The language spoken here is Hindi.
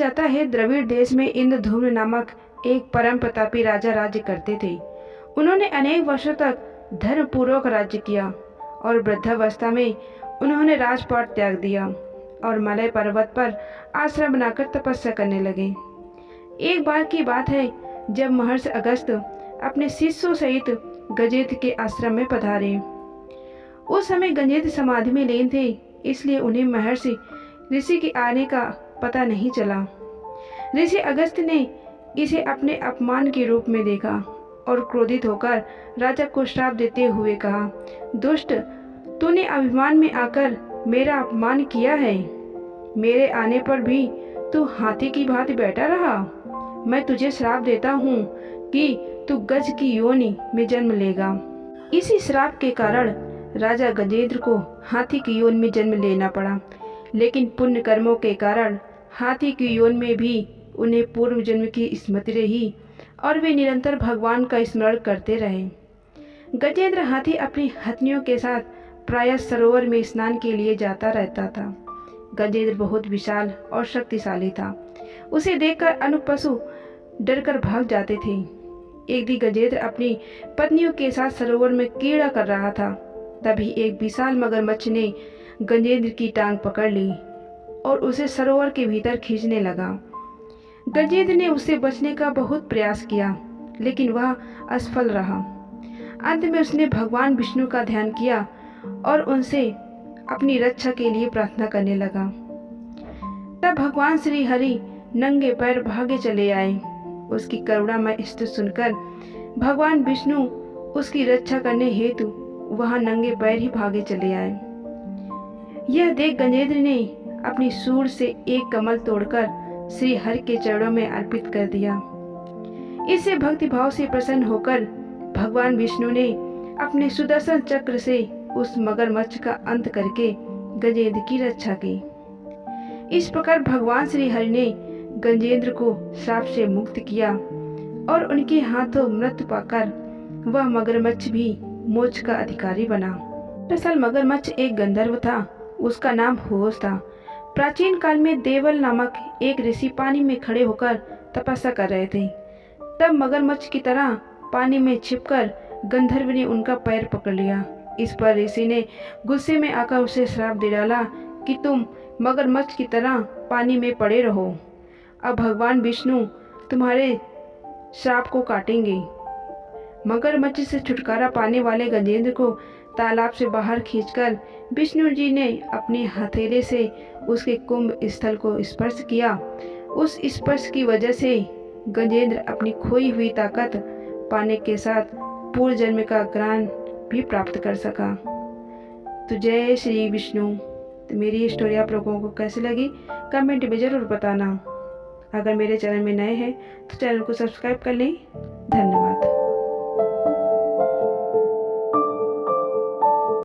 जाता है, द्रविड़ देश में इंद्रधूम्न नामक एक परम प्रतापी राजा राज्य करते थे। उन्होंने अनेक वर्षों तक धर्मपूर्वक राज्य किया और वृद्धावस्था में उन्होंने राजपाट त्याग दिया और मलय पर्वत पर आश्रम बनाकर तपस्या करने लगे। एक बार की बात है, जब महर्षि अगस्त अपने शिष्यों सहित गजेंद्र के आश्रम में पधारे। उस समय गजेंद्र समाधि में लीन थे, इसलिए उन्हें महर्षि ऋषि के आने का पता नहीं चला। ऋषि अगस्त ने इसे अपने अपमान के रूप में देखा और क्रोधित होकर राजा को श्राप देते हुए कहा, दुष्ट, तूने अभिमान में आकर मेरा अपमान किया है। मेरे आने पर भी तू हाथी की भांति बैठा रहा। मैं तुझे श्राप देता हूँ कि तू गज की योनि में जन्म लेगा। इसी श्राप के कारण राजा गजेंद्र को हाथी की योनि में जन्म लेना पड़ा, लेकिन पुण्य कर्मों के कारण हाथी की योनि में भी उन्हें पूर्व जन्म की स्मृति रही और वे निरंतर भगवान का स्मरण करते रहे। गजेंद्र हाथी अपनी हथनियों के साथ प्रायः सरोवर में स्नान के लिए जाता रहता था। गजेंद्र बहुत विशाल और शक्तिशाली था। उसे देखकर अन्य पशु डरकर भाग जाते थे। एक दिन गजेंद्र अपनी पत्नियों के साथ सरोवर में क्रीड़ा कर रहा था। तभी एक विशाल मगरमच्छ ने गजेंद्र की टांग पकड़ ली और उसे सरोवर के भीतर खींचने लगा। गजेंद्र ने उससे बचने का बहुत प्रयास किया, लेकिन वह असफल रहा। अंत में उसने भगवान विष्णु का ध्यान किया और उनसे अपनी रक्षा के लिए प्रार्थना करने लगा। तब भगवान श्री हरि नंगे पैर भागे चले आए। उसकी करुणामय स्तुति सुनकर भगवान विष्णु उसकी रक्षा करने हेतु वहां नंगे पैर ही भागे चले आए। यह देख गजेंद्र ने अपनी सूंड से एक कमल तोड़कर श्री हरि के चरणों में अर्पित कर दिया। इससे भक्ति भाव से प्रसन्न होकर भगवान विष्णु ने अपने सुदर्शन चक्र से उस मगरमच्छ का अंत करके गजेंद्र की रक्षा की। इस प्रकार भगवान श्री हरि ने गजेंद्र को श्राप से मुक्त किया और उनके हाथों मृत्यु पाकर वह मगरमच्छ भी मोक्ष का अधिकारी बना। दरअसल मगरमच्छ एक गंधर्व था, उसका नाम होश था। प्राचीन काल में देवल नामक एक ऋषि पानी में खड़े होकर तपस्या कर रहे थे। तब मगरमच्छ की तरह पानी में छिपकर गंधर्व ने उनका पैर पकड़ लिया। इस पर ऋषि ने गुस्से में आकर उसे श्राप दे डाला कि तुम मगरमच्छ की तरह पानी में पड़े रहो। अब भगवान विष्णु तुम्हारे श्राप को काटेंगे। मगरमच्छ से छुटकारा पाने वाले गजेंद्र को तालाब से बाहर खींचकर विष्णु जी ने अपने हथेली से उसके कुंभ स्थल को स्पर्श किया। उस स्पर्श की वजह से गजेंद्र अपनी खोई हुई ताकत पाने के साथ पूर्व जन्म का ज्ञान भी प्राप्त कर सका। तो जय श्री विष्णु। तो मेरी स्टोरी आप लोगों को कैसी लगी कमेंट में ज़रूर बताना। अगर मेरे चैनल में नए हैं तो चैनल को सब्सक्राइब कर लें। धन्यवाद।